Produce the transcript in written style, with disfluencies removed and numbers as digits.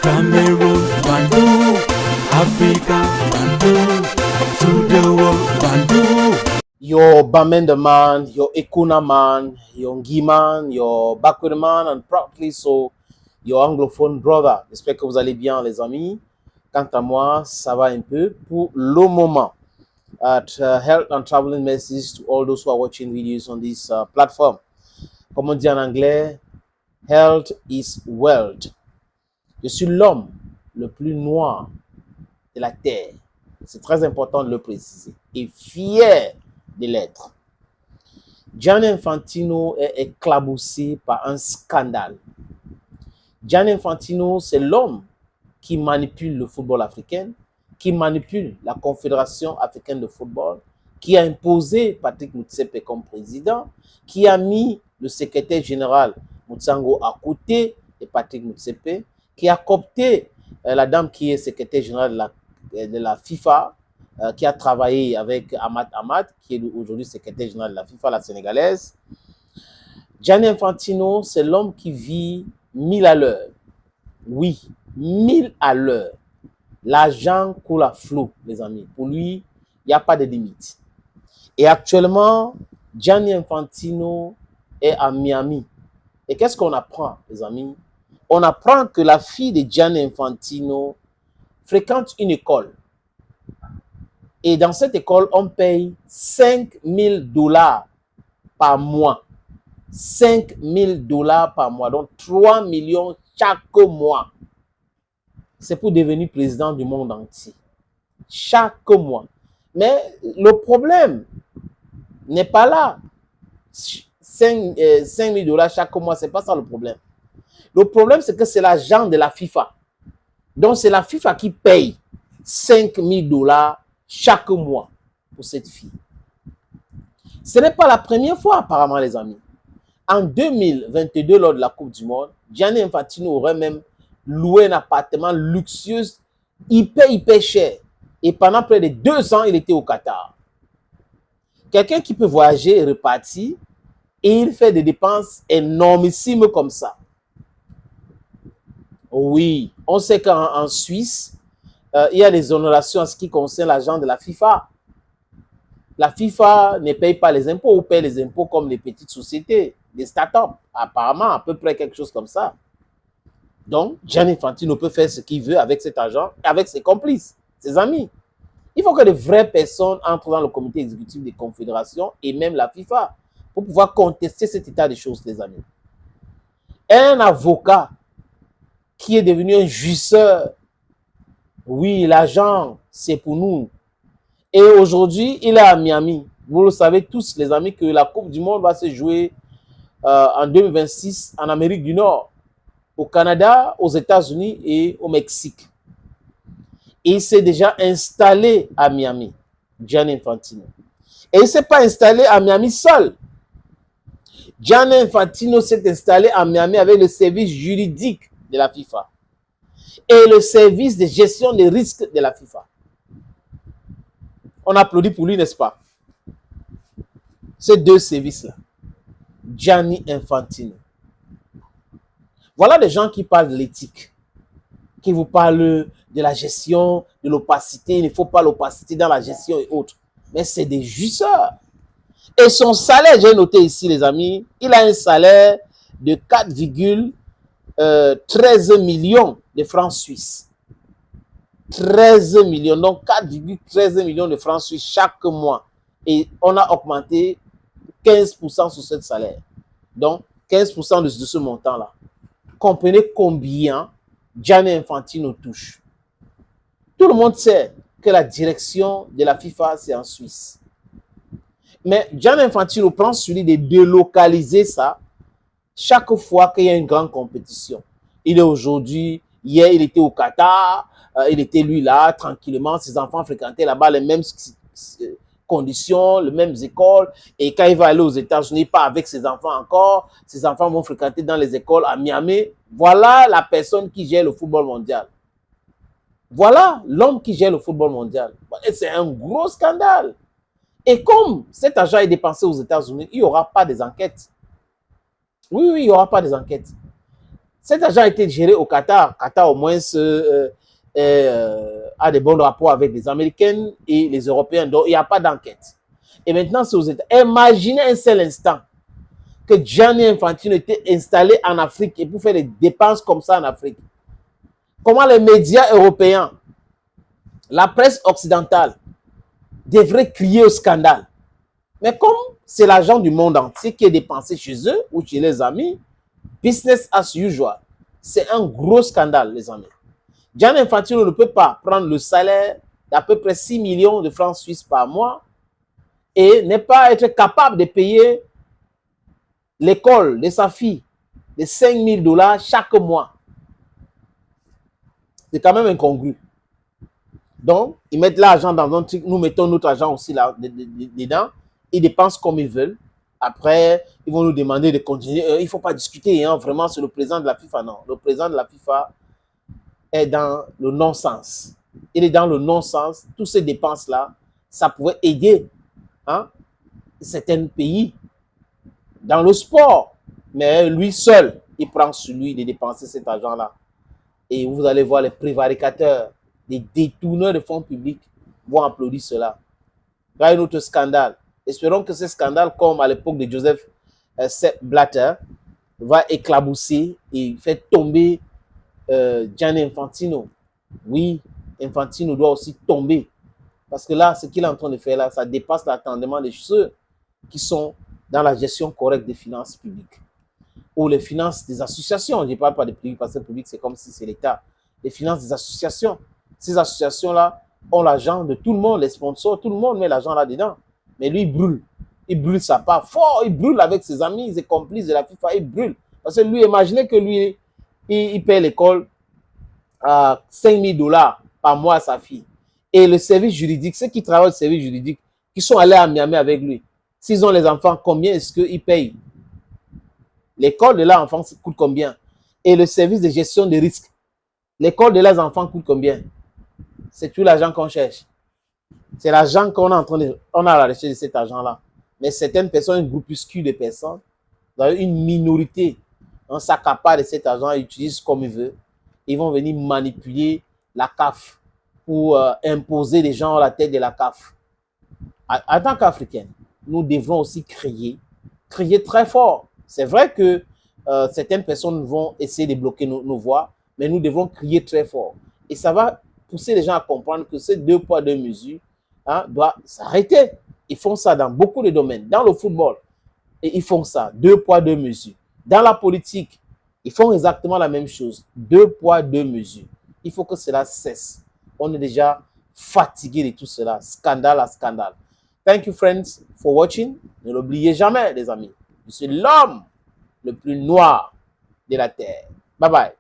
Cameroon, Bandung, Africa, Bandung, to the world, Bandung. Your Bamenda man, your Ekuna man, your Ngi man, your Backward man, and proudly so, your anglophone brother. J'espère que vous allez bien, les amis. Quant à moi, ça va un peu pour le moment. Health and traveling message to all those who are watching videos on this platform. Comme on dit en anglais, health is wealth. Je suis l'homme le plus noir de la terre. C'est très important de le préciser. Et fier de l'être. Gianni Infantino est éclaboussé par un scandale. Gianni Infantino, c'est l'homme qui manipule le football africain, qui manipule la Confédération africaine de football, qui a imposé Patrick Motsepe comme président, qui a mis le secrétaire général Mutsango à côté de Patrick Motsepe, qui a coopté la dame qui est secrétaire générale de la FIFA, qui a travaillé avec Ahmad, qui est aujourd'hui secrétaire général de la FIFA, la sénégalaise. Gianni Infantino, c'est l'homme qui vit 1000 à l'heure. Oui, 1000 à l'heure. L'argent coule à flot, les amis. Pour lui, il n'y a pas de limite. Et actuellement, Gianni Infantino est à Miami. Et qu'est-ce qu'on apprend, les amis? On apprend que la fille de Gianni Infantino fréquente une école. Et dans cette école, on paye $5000 par mois. $5000 par mois. Donc 3 millions chaque mois. C'est pour devenir président du monde entier. Chaque mois. Mais le problème n'est pas là. $5000 chaque mois, ce n'est pas ça le problème. Le problème, c'est que c'est l'argent de la FIFA. Donc, c'est la FIFA qui paye $5000 chaque mois pour cette fille. Ce n'est pas la première fois, apparemment, les amis. En 2022, lors de la Coupe du Monde, Gianni Infantino aurait même loué un appartement luxueux, hyper cher. Et pendant près de 2 ans, il était au Qatar. Quelqu'un qui peut voyager et repartir, et il fait des dépenses énormissimes comme ça. Oui, on sait qu'en Suisse, il y a des honorations en ce qui concerne l'argent de la FIFA. La FIFA ne paye pas les impôts ou paye les impôts comme les petites sociétés, les startups. Apparemment, à peu près quelque chose comme ça. Donc, Gianni Infantino peut faire ce qu'il veut avec cet argent, avec ses complices, ses amis. Il faut que de vraies personnes entrent dans le comité exécutif des confédérations et même la FIFA pour pouvoir contester cet état de choses, les amis. Un avocat qui est devenu un jouisseur, oui, l'argent, c'est pour nous. Et aujourd'hui, il est à Miami. Vous le savez tous, les amis, que la Coupe du Monde va se jouer en 2026 en Amérique du Nord, au Canada, aux États-Unis et au Mexique. Et il s'est déjà installé à Miami, Gianni Infantino. Et il ne s'est pas installé à Miami seul. Gianni Infantino s'est installé à Miami avec le service juridique de la FIFA et le service de gestion des risques de la FIFA. On applaudit pour lui, n'est-ce pas? Ces deux services-là. Gianni Infantino. Voilà des gens qui parlent de l'éthique, qui vous parlent de la gestion, de l'opacité. Il ne faut pas l'opacité dans la gestion et autres. Mais c'est des jouisseurs. Et son salaire, j'ai noté ici, les amis, il a un salaire de 4,13 millions de francs suisses. 13 millions, donc 4,13 millions de francs suisses chaque mois. Et on a augmenté 15% sur ce salaire. Donc, 15% de ce montant-là. Comprenez combien Gianni Infantino touche. Tout le monde sait que la direction de la FIFA, c'est en Suisse. Mais Gianni Infantino prend celui de délocaliser ça chaque fois qu'il y a une grande compétition. Il est aujourd'hui, hier, il était au Qatar, il était lui là, tranquillement, ses enfants fréquentaient là-bas les mêmes conditions, les mêmes écoles. Et quand il va aller aux États-Unis, pas avec ses enfants encore, ses enfants vont fréquenter dans les écoles à Miami. Voilà la personne qui gère le football mondial. Voilà l'homme qui gère le football mondial. Et c'est un gros scandale. Et comme cet argent est dépensé aux États-Unis, il n'y aura pas des enquêtes. Oui, il n'y aura pas des enquêtes. Cet argent a été géré au Qatar. Qatar, au moins, a des bons rapports avec les Américains et les Européens. Donc, il n'y a pas d'enquête. Et maintenant, c'est aux États. Imaginez un seul instant que Gianni Infantino était installé en Afrique et pour faire des dépenses comme ça en Afrique. Comment les médias européens, la presse occidentale, devraient crier au scandale. Mais comme c'est l'argent du monde entier qui est dépensé chez eux ou chez les amis, business as usual. C'est un gros scandale, les amis. Gianni Infantino ne peut pas prendre le salaire d'à peu près 6 millions de francs suisses par mois et ne pas être capable de payer l'école de sa fille de 5 000 $ chaque mois. C'est quand même incongru. Donc, ils mettent l'argent dans un truc, nous mettons notre argent aussi là, dedans, ils dépensent comme ils veulent. Après, ils vont nous demander de continuer. Il ne faut pas discuter, hein, vraiment, sur le président de la FIFA. Non, le président de la FIFA est dans le non-sens. Il est dans le non-sens. Toutes ces dépenses-là, ça pouvait aider, hein, certains pays dans le sport. Mais lui seul, il prend sur lui de dépenser cet argent-là. Et vous allez voir les prévaricateurs, les détourneurs de fonds publics vont applaudir cela. Il y a un autre scandale. Espérons que ce scandale, comme à l'époque de Joseph Sepp Blatter, va éclabousser et faire tomber Gianni Infantino. Oui, Infantino doit aussi tomber. Parce que là, ce qu'il est en train de faire là, ça dépasse l'attendement de ceux qui sont dans la gestion correcte des finances publiques. Ou les finances des associations. Je ne parle pas des publics, parce que le public, c'est comme si c'est l'État. Les finances des associations. Ces associations-là ont l'argent de tout le monde, les sponsors, tout le monde met l'argent là-dedans. Mais lui, il brûle. Il brûle sa part fort. Il brûle avec ses amis, ses complices de la FIFA. Il brûle. Parce que lui, imaginez que lui, il paye l'école à 5 000 $ par mois à sa fille. Et le service juridique, ceux qui travaillent au service juridique, qui sont allés à Miami avec lui, s'ils ont les enfants, combien est-ce qu'ils payent? L'école de leurs enfants coûte combien? Et le service de gestion des risques, l'école de leurs enfants coûte combien? C'est tout l'argent qu'on cherche. C'est l'argent qu'on est en train de... On a à la recherche de cet argent-là. Mais certaines personnes, un groupuscule de personnes, dans une minorité, on s'accapare de cet argent et utilise comme ils veulent. Ils vont venir manipuler la CAF pour imposer les gens à la tête de la CAF. En tant qu'Africains, nous devrons aussi crier très fort. C'est vrai que certaines personnes vont essayer de bloquer nos voix, mais nous devons crier très fort. Et ça va pousser les gens à comprendre que ces 2 poids 2 mesures, hein, doivent s'arrêter. Ils font ça dans beaucoup de domaines. Dans le football, et ils font ça, 2 poids 2 mesures. Dans la politique, ils font exactement la même chose. 2 poids 2 mesures. Il faut que cela cesse. On est déjà fatigué de tout cela. Scandale à scandale. Thank you, friends, for watching. Ne l'oubliez jamais, les amis. Je suis l'homme le plus noir de la terre. Bye bye.